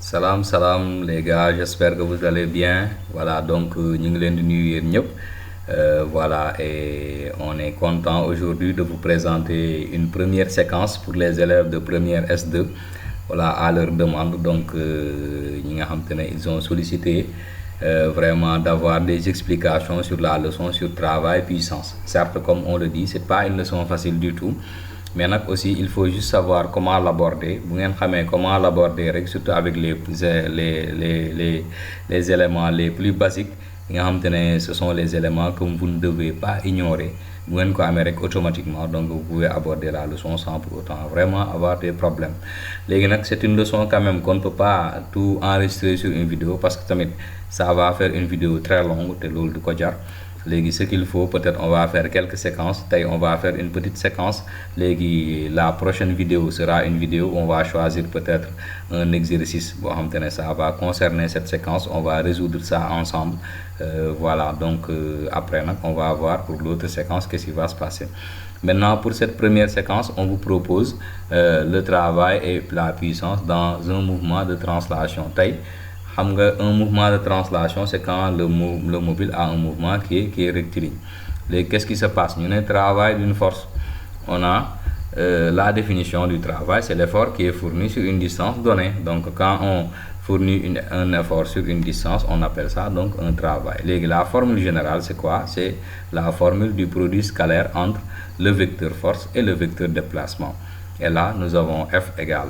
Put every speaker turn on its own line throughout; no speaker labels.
Salam, salam les gars, j'espère que vous allez bien. Voilà, donc ñu ngi leen di nuyu yéen ñëpp. Voilà, et on est content aujourd'hui de vous présenter une première séquence pour les élèves de première S2. Voilà, à leur demande. Donc, ñi nga xam te ne ils ont sollicité vraiment d'avoir des explications sur la leçon sur travail puissance. Certes, comme on le dit, c'est pas une leçon facile du tout. Mais aussi, il faut juste savoir comment l'aborder. Vous savez comment l'aborder, surtout avec les éléments les plus basiques. Ce sont les éléments que vous ne devez pas ignorer. Vous pouvez automatiquement, donc vous pouvez aborder la leçon sans pour autant vraiment avoir des problèmes. C'est une leçon quand même qu'on ne peut pas tout enregistrer sur une vidéo parce que ça va faire une vidéo très longue. Ce qu'il faut, peut-être on va faire quelques séquences. On va faire une petite séquence. La prochaine vidéo sera une vidéo où on va choisir peut-être un exercice. Ça va concerner cette séquence. On va résoudre ça ensemble. Voilà, donc après, on va voir pour l'autre séquence qu'est-ce qui va se passer. Maintenant, pour cette première séquence, on vous propose le travail et la puissance dans un mouvement de translation. Un mouvement de translation, c'est quand le mobile a un mouvement qui est rectiligne. Qu'est-ce qui se passe? Nous avons un travail d'une force. On a la définition du travail, c'est l'effort qui est fourni sur une distance donnée. Donc, quand on fournit un effort sur une distance, on appelle ça donc un travail. La formule générale, c'est quoi? C'est la formule du produit scalaire entre le vecteur force et le vecteur déplacement. Et là, nous avons F égale,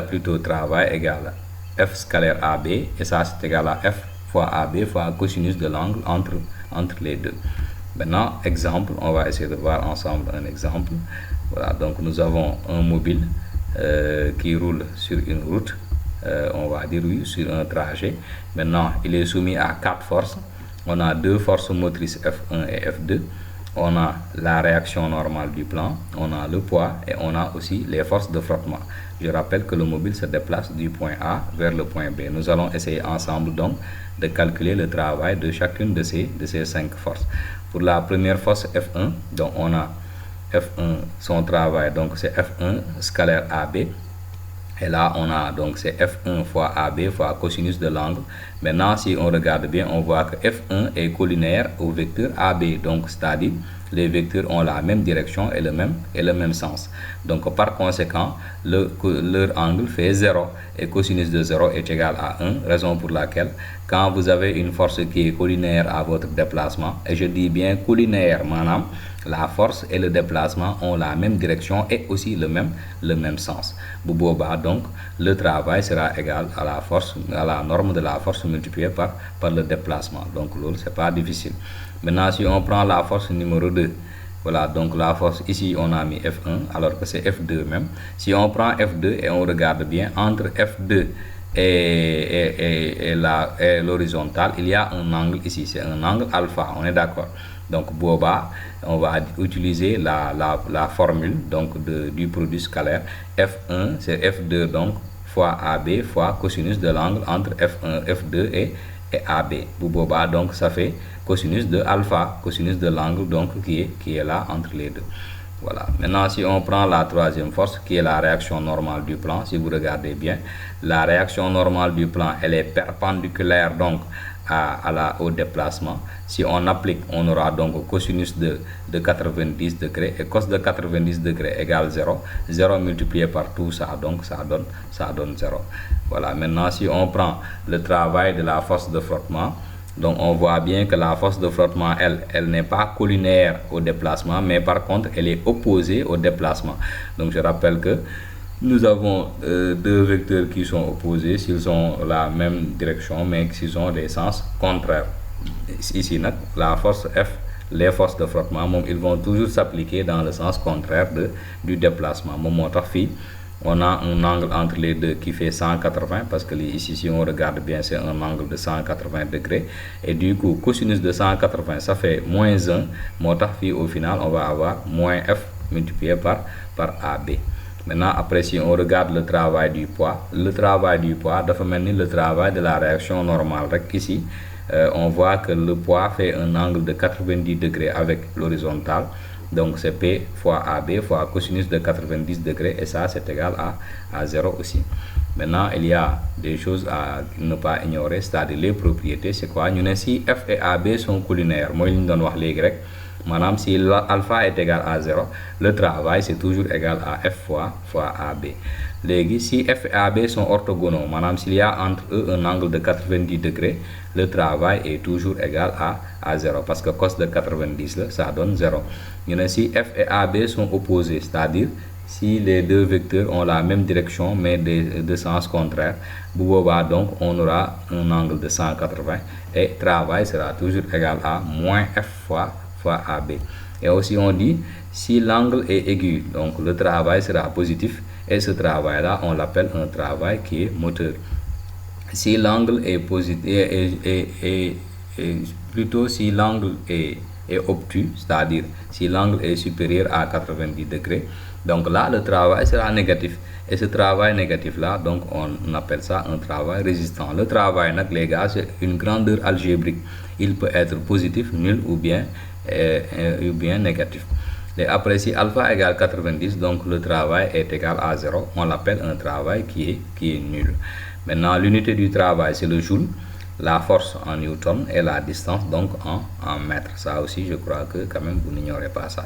plutôt travail égale F scalaire AB, et ça c'est égal à F fois AB fois cosinus de l'angle entre les deux. Maintenant, exemple, on va essayer de voir ensemble un exemple. Voilà, donc nous avons un mobile qui roule sur une route, on va dire oui, sur un trajet. Maintenant, il est soumis à 4 forces. On a 2 forces motrices F1 et F2. On a la réaction normale du plan, on a le poids et on a aussi les forces de frottement. Je rappelle que le mobile se déplace du point A vers le point B. Nous allons essayer ensemble donc de calculer le travail de chacune de ces 5 forces. Pour la première force F1, donc on a F1, son travail, donc c'est F1 scalaire AB. Et là, on a donc c'est F1 fois AB fois cosinus de l'angle. Maintenant, si on regarde bien, on voit que F1 est collinaire au vecteur AB. Donc, c'est-à-dire, les vecteurs ont la même direction et le même sens. Donc, par conséquent, leur angle fait 0. Et cosinus de 0 est égal à 1. Raison pour laquelle, quand vous avez une force qui est collinaire à votre déplacement, et je dis bien collinaire, madame, la force et le déplacement ont la même direction et aussi le même sens. Donc, le travail sera égal à la norme de la force multipliée par le déplacement. Donc, c'est pas difficile. Maintenant, si on prend la force numéro 2, voilà, donc la force ici, on a mis F1, alors que c'est F2 même. Si on prend F2 et on regarde bien, entre F2 et l'horizontale, il y a un angle ici, c'est un angle alpha, on est d'accord. Donc, on va utiliser la formule donc du produit scalaire. F1, c'est F2 donc fois AB fois cosinus de l'angle entre F1, F2 et AB. Donc, ça fait cosinus de alpha, cosinus de l'angle donc qui est là entre les deux. Voilà. Maintenant, si on prend la troisième force qui est la réaction normale du plan, si vous regardez bien, la réaction normale du plan, elle est perpendiculaire donc au déplacement. Si on applique, on aura donc cosinus de 90 degrés et cos de 90 degrés égale 0. 0 multiplié par tout ça, donc ça donne 0. Voilà. Maintenant, si on prend le travail de la force de frottement, donc on voit bien que la force de frottement, elle n'est pas collinaire au déplacement, mais par contre, elle est opposée au déplacement. Donc je rappelle que nous avons 2 vecteurs qui sont opposés s'ils ont la même direction, mais s'ils ont des sens contraires. Ici, la force F, les forces de frottement, ils vont toujours s'appliquer dans le sens contraire du déplacement. On a un angle entre les deux qui fait 180 parce que ici, si on regarde bien, c'est un angle de 180 degrés. Et du coup, cosinus de 180, ça fait moins 1. Au final, on va avoir moins F multiplié par AB. Maintenant, après, si on regarde le travail du poids doit mener le travail de la réaction normale. Ici, on voit que le poids fait un angle de 90 degrés avec l'horizontale. Donc, c'est P fois AB fois cosinus de 90 degrés et ça, c'est égal à 0 aussi. Maintenant, il y a des choses à ne pas ignorer, c'est-à-dire les propriétés. C'est quoi? Nous, si F et AB sont collinaires, moi, je donne les grecs. Madame, si alpha est égal à 0, le travail c'est toujours égal à F fois AB. Légui, si F et AB sont orthogonaux, madame, s'il y a entre eux un angle de 90 degrés, le travail est toujours égal à 0. Parce que cos de 90, là, ça donne 0. Si F et AB sont opposés, c'est-à-dire si les deux vecteurs ont la même direction mais de sens contraire, donc on aura un angle de 180 et travail sera toujours égal à moins F fois AB. Et aussi on dit si l'angle est aigu, donc le travail sera positif et ce travail là on l'appelle un travail qui est moteur. Si l'angle est positif plutôt si l'angle est obtus, c'est-à-dire si l'angle est supérieur à 90 degrés, donc là le travail sera négatif et ce travail négatif là, donc on appelle ça un travail résistant. Le travail, les gars, c'est une grandeur algébrique, il peut être positif, nul ou bien négatif. Et après, si alpha égale 90, donc le travail est égal à 0, on l'appelle un travail qui est nul. Maintenant, l'unité du travail, c'est le joule, la force en newton et la distance donc en mètres. Ça aussi, je crois que quand même vous n'ignorez pas ça.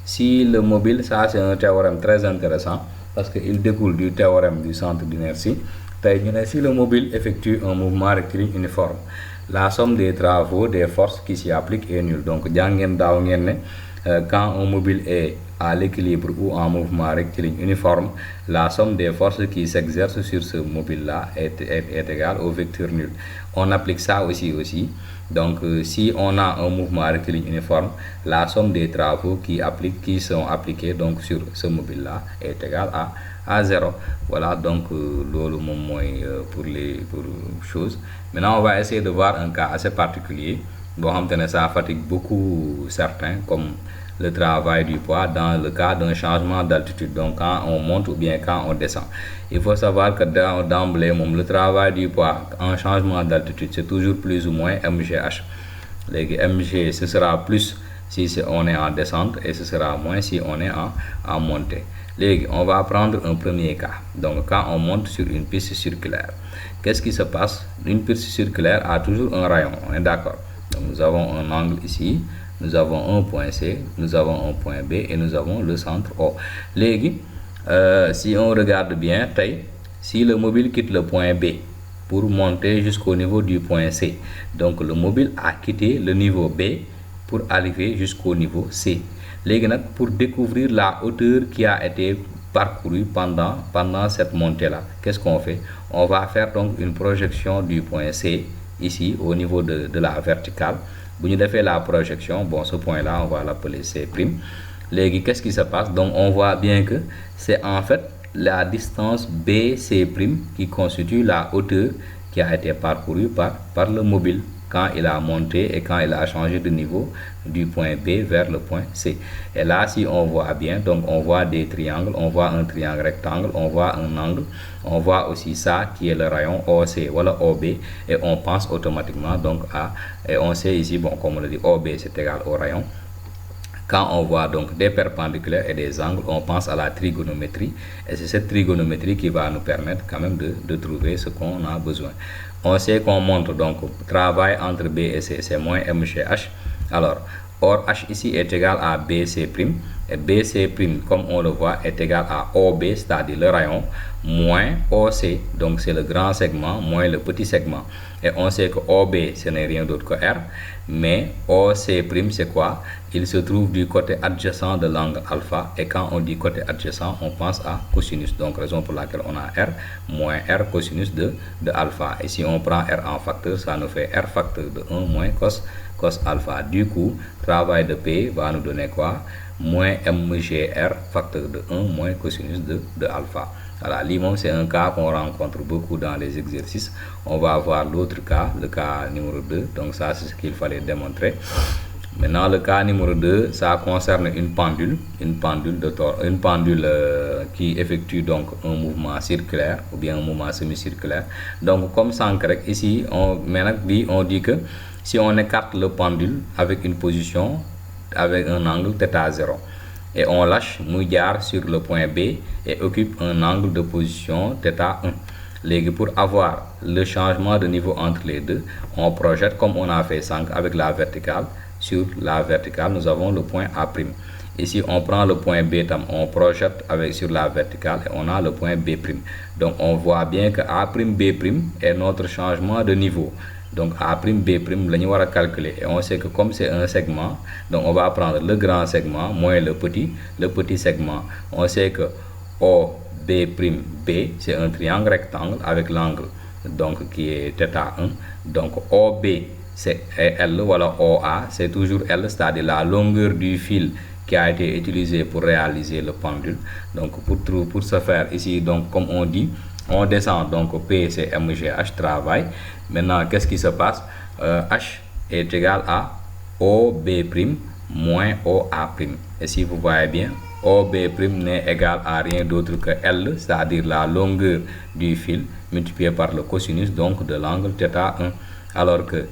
Si le mobile, ça c'est un théorème très intéressant parce qu'il découle du théorème du centre d'inertie. Si le mobile effectue un mouvement rectiligne uniforme, la somme des travaux des forces qui s'y appliquent est nulle. Donc, quand un mobile est à l'équilibre ou en mouvement rectiligne uniforme, la somme des forces qui s'exercent sur ce mobile-là est égale au vecteur nul. On applique ça aussi. Donc, si on a un mouvement rectiligne uniforme, la somme des travaux qui sont appliqués donc sur ce mobile-là est égale à 0. Voilà, donc le pour les choses. Maintenant, on va essayer de voir un cas assez particulier. Bon, ça fatigue beaucoup certains, comme le travail du poids dans le cas d'un changement d'altitude. Donc, quand on monte ou bien quand on descend. Il faut savoir que d'emblée, le travail du poids en changement d'altitude, c'est toujours plus ou moins mgh. Les mg, ce sera plus si on est en descente et ce sera moins si on est en montée. On va prendre un premier cas. Donc, quand on monte sur une piste circulaire, qu'est-ce qui se passe? Une piste circulaire a toujours un rayon, on est d'accord. Donc, nous avons un angle ici, nous avons un point C, nous avons un point B et nous avons le centre O. Si on regarde bien, si le mobile quitte le point B pour monter jusqu'au niveau du point C, donc le mobile a quitté le niveau B pour arriver jusqu'au niveau C. Pour découvrir la hauteur qui a été parcourue pendant cette montée-là, qu'est-ce qu'on fait? On va faire donc une projection du point C ici au niveau de la verticale. Vous nous fait la projection, bon, ce point-là, on va l'appeler C'. Qu'est-ce qui se passe? Donc, on voit bien que c'est en fait la distance BC' qui constitue la hauteur qui a été parcourue par le mobile quand il a monté et quand il a changé de niveau du point B vers le point C. Et là, si on voit bien, donc on voit des triangles, on voit un triangle rectangle, on voit un angle, on voit aussi ça qui est le rayon OC, voilà OB, et on pense automatiquement donc et on sait ici, bon, comme on le dit, OB c'est égal au rayon. Quand on voit donc des perpendiculaires et des angles, on pense à la trigonométrie. Et c'est cette trigonométrie qui va nous permettre quand même de trouver ce qu'on a besoin. On sait qu'on montre donc travail entre B et C, c'est moins mgh. Alors, or H ici est égal à BC'. Et BC', comme on le voit, est égal à OB, c'est-à-dire le rayon, moins OC, donc c'est le grand segment, moins le petit segment. Et on sait que OB, ce n'est rien d'autre que R, mais OC', c'est quoi? Il se trouve du côté adjacent de l'angle alpha, et quand on dit côté adjacent, on pense à cosinus. Donc, raison pour laquelle on a R, moins R cosinus de alpha. Et si on prend R en facteur, ça nous fait R facteur de 1 moins cos alpha. Du coup, travail de P va nous donner quoi? Moins mgr facteur de 1 moins cosinus de alpha. Voilà, c'est un cas qu'on rencontre beaucoup dans les exercices. On va voir l'autre cas, le cas numéro 2. Donc ça, c'est ce qu'il fallait démontrer. Maintenant, le cas numéro 2, ça concerne une pendule qui effectue donc un mouvement circulaire ou bien un mouvement semi-circulaire. Donc, comme Sankrek, ici, on dit que si on écarte le pendule avec une position, avec un angle θ0, et on lâche Mouillard sur le point B et occupe un angle de position θ1. Pour avoir le changement de niveau entre les deux, on projette comme on a fait 5 avec la verticale. Sur la verticale, nous avons le point A'. Ici, on prend le point B, on projette sur la verticale et on a le point B'. Donc, on voit bien que A'B' est notre changement de niveau. Donc, A'B', nous allons calculer. Et on sait que comme c'est un segment, donc on va prendre le grand segment moins le petit segment. On sait que OB', c'est un triangle rectangle avec l'angle donc qui est θ1. Donc, OB, c'est L, voilà, OA, c'est toujours L, c'est-à-dire la longueur du fil qui a été utilisé pour réaliser le pendule. Donc, pour ce faire ici, donc comme on dit, on descend, donc P c'est MGH, travail. Maintenant, qu'est-ce qui se passe? H est égal à OB' moins OA'. Et si vous voyez bien, OB' n'est égal à rien d'autre que L, c'est-à-dire la longueur du fil multiplié par le cosinus donc de l'angle θ1. Alors que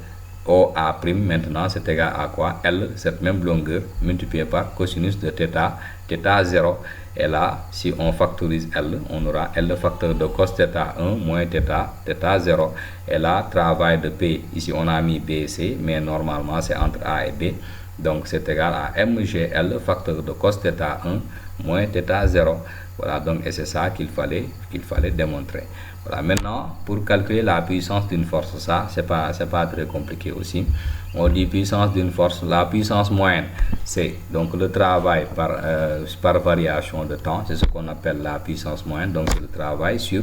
OA' maintenant c'est égal à quoi? L, cette même longueur multipliée par cosinus de θ0. Et là, si on factorise L, on aura L facteur de cos θ1 moins θ0. Et là, travail de P, ici on a mis BC, mais normalement c'est entre A et B. Donc c'est égal à MGL facteur de cos θ1 moins θ0. Voilà, donc et c'est ça qu'il fallait démontrer. Voilà, maintenant pour calculer la puissance d'une force, ça c'est pas très compliqué aussi. On dit puissance d'une force, la puissance moyenne c'est donc le travail par variation de temps, c'est ce qu'on appelle la puissance moyenne, donc c'est le travail sur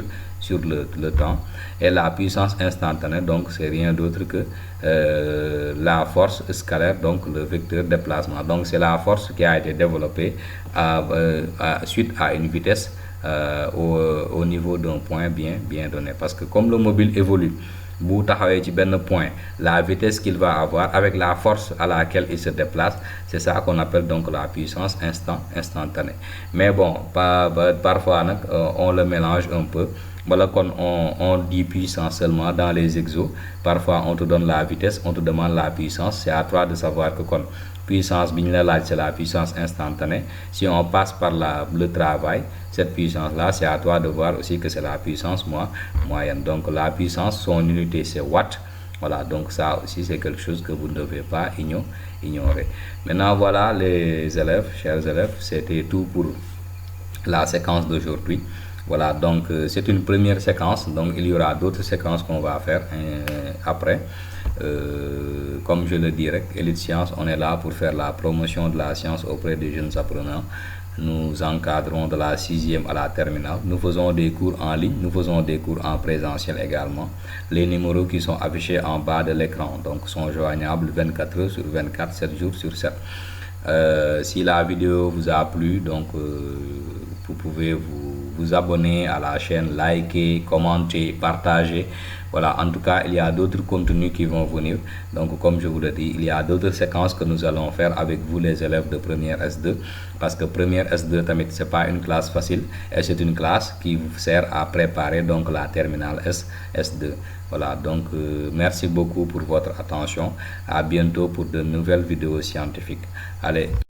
le temps. Et la puissance instantanée, donc c'est rien d'autre que la force scalaire, donc le vecteur déplacement. Donc c'est la force qui a été développée suite à une vitesse au niveau d'un point bien donné. Parce que comme le mobile évolue, bu taxawé ci benn point, la vitesse qu'il va avoir avec la force à laquelle il se déplace, c'est ça qu'on appelle donc la puissance instantanée. Mais bon, parfois on le mélange un peu. Voilà, quand on dit puissance seulement dans les exos, parfois on te donne la vitesse, on te demande la puissance. C'est à toi de savoir que quand puissance c'est la puissance instantanée. Si on passe par le travail, cette puissance là, c'est à toi de voir aussi que c'est la puissance moyenne. Donc la puissance, son unité c'est watt. Voilà, donc ça aussi c'est quelque chose que vous ne devez pas ignorer. Maintenant voilà les élèves, chers élèves, c'était tout pour la séquence d'aujourd'hui. Voilà, donc c'est une première séquence, donc il y aura d'autres séquences qu'on va faire après. Comme je le dirais, Elite Science, on est là pour faire la promotion de la science auprès des jeunes apprenants. Nous encadrons de la 6e à la terminale. Nous faisons des cours en ligne, nous faisons des cours en présentiel également. Les numéros qui sont affichés en bas de l'écran donc sont joignables 24 heures sur 24, 7 jours sur 7. Si la vidéo vous a plu, donc vous pouvez vous abonner à la chaîne, liker, commenter, partager. Voilà, en tout cas, il y a d'autres contenus qui vont venir. Donc, comme je vous le dis, il y a d'autres séquences que nous allons faire avec vous, les élèves de première S2. Parce que première S2, tamit, c'est pas une classe facile. Et c'est une classe qui vous sert à préparer donc la terminale S2. Voilà, donc merci beaucoup pour votre attention. À bientôt pour de nouvelles vidéos scientifiques. Allez.